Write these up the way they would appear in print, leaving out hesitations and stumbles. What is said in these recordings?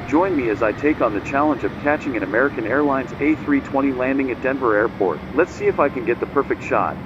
Join me as I take on the challenge of catching an American Airlines A320 landing at Denver Airport. Let's see if I can get the perfect shot.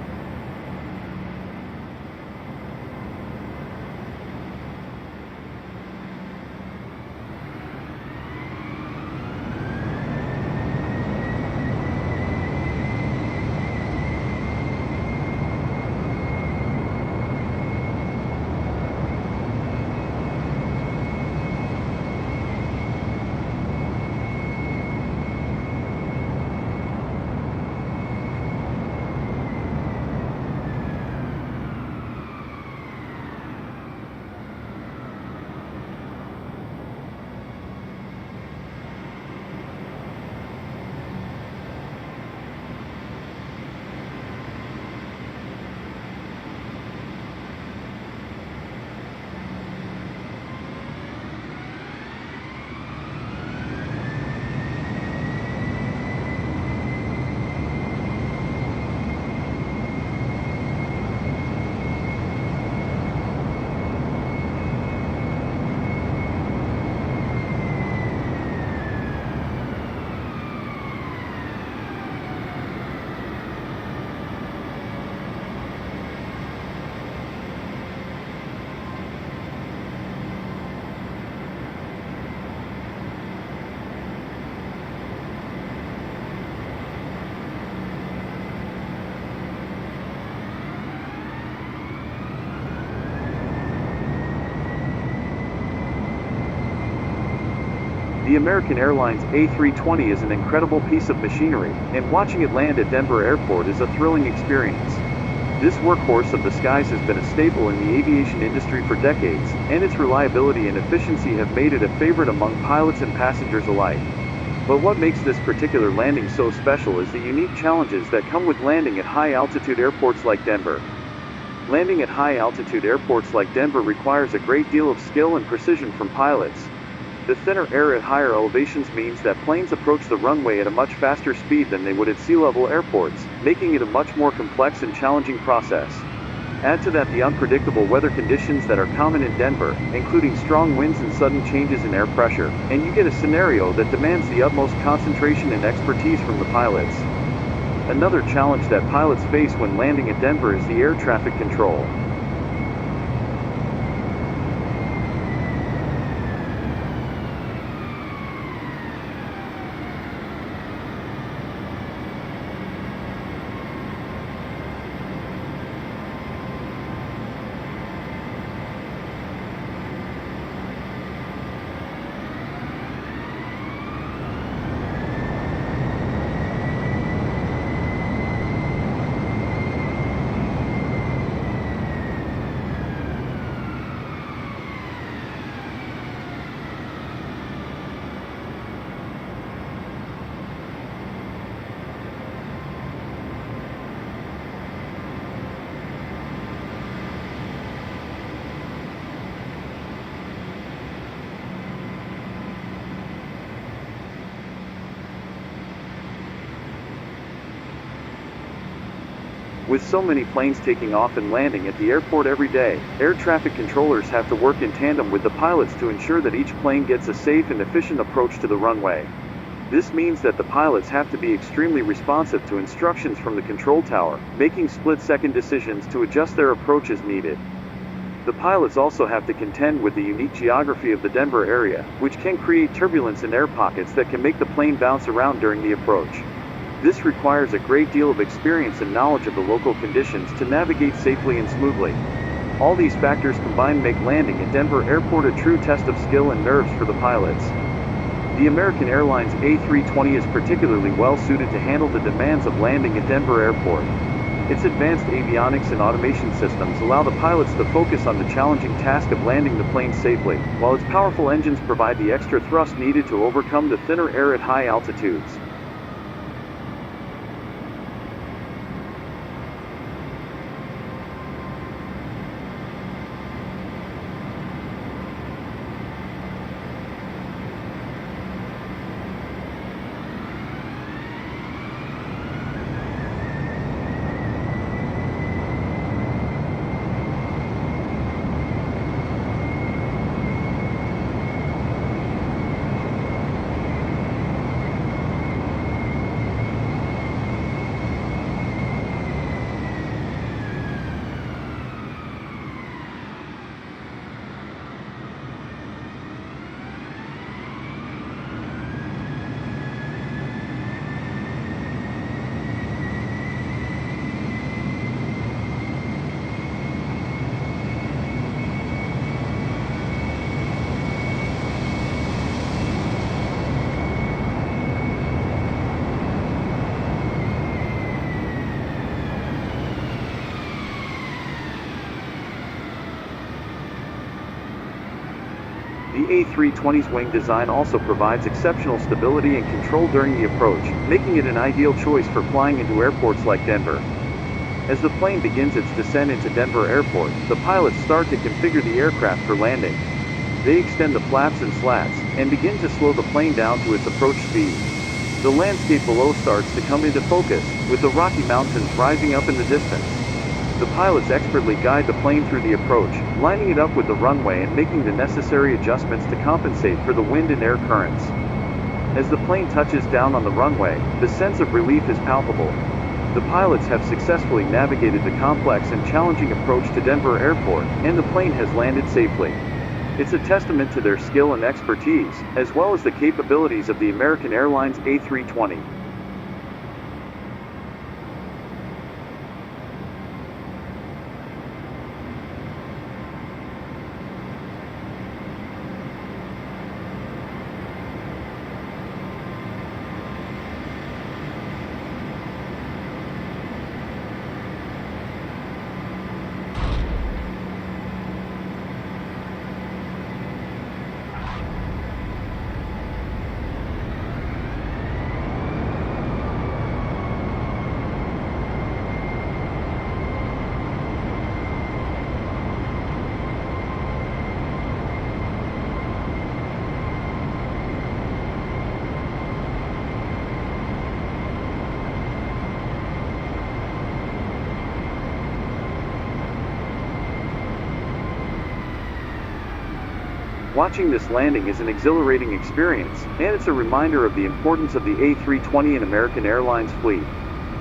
The American Airlines A320 is an incredible piece of machinery, and watching it land at Denver Airport is a thrilling experience. This workhorse of the skies has been a staple in the aviation industry for decades, and its reliability and efficiency have made it a favorite among pilots and passengers alike. But what makes this particular landing so special is the unique challenges that come with landing at high-altitude airports like Denver. Landing at high-altitude airports like Denver requires a great deal of skill and precision from pilots. The thinner air at higher elevations means that planes approach the runway at a much faster speed than they would at sea-level airports, making it a much more complex and challenging process. Add to that the unpredictable weather conditions that are common in Denver, including strong winds and sudden changes in air pressure, and you get a scenario that demands the utmost concentration and expertise from the pilots. Another challenge that pilots face when landing at Denver is the air traffic control. With so many planes taking off and landing at the airport every day, air traffic controllers have to work in tandem with the pilots to ensure that each plane gets a safe and efficient approach to the runway. This means that the pilots have to be extremely responsive to instructions from the control tower, making split-second decisions to adjust their approach as needed. The pilots also have to contend with the unique geography of the Denver area, which can create turbulence in air pockets that can make the plane bounce around during the approach. This requires a great deal of experience and knowledge of the local conditions to navigate safely and smoothly. All these factors combined make landing at Denver Airport a true test of skill and nerves for the pilots. The American Airlines A320 is particularly well suited to handle the demands of landing at Denver Airport. Its advanced avionics and automation systems allow the pilots to focus on the challenging task of landing the plane safely, while its powerful engines provide the extra thrust needed to overcome the thinner air at high altitudes. The A320's wing design also provides exceptional stability and control during the approach, making it an ideal choice for flying into airports like Denver. As the plane begins its descent into Denver Airport, the pilots start to configure the aircraft for landing. They extend the flaps and slats, and begin to slow the plane down to its approach speed. The landscape below starts to come into focus, with the Rocky Mountains rising up in the distance. The pilots expertly guide the plane through the approach, lining it up with the runway and making the necessary adjustments to compensate for the wind and air currents. As the plane touches down on the runway, the sense of relief is palpable. The pilots have successfully navigated the complex and challenging approach to Denver Airport, and the plane has landed safely. It's a testament to their skill and expertise, as well as the capabilities of the American Airlines A320. Watching this landing is an exhilarating experience, and it's a reminder of the importance of the A320 in American Airlines fleet.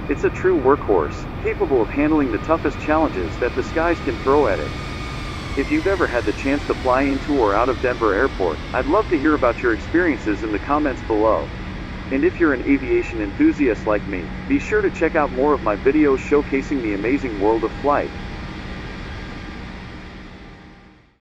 It's a true workhorse, capable of handling the toughest challenges that the skies can throw at it. If you've ever had the chance to fly into or out of Denver Airport, I'd love to hear about your experiences in the comments below. And if you're an aviation enthusiast like me, be sure to check out more of my videos showcasing the amazing world of flight.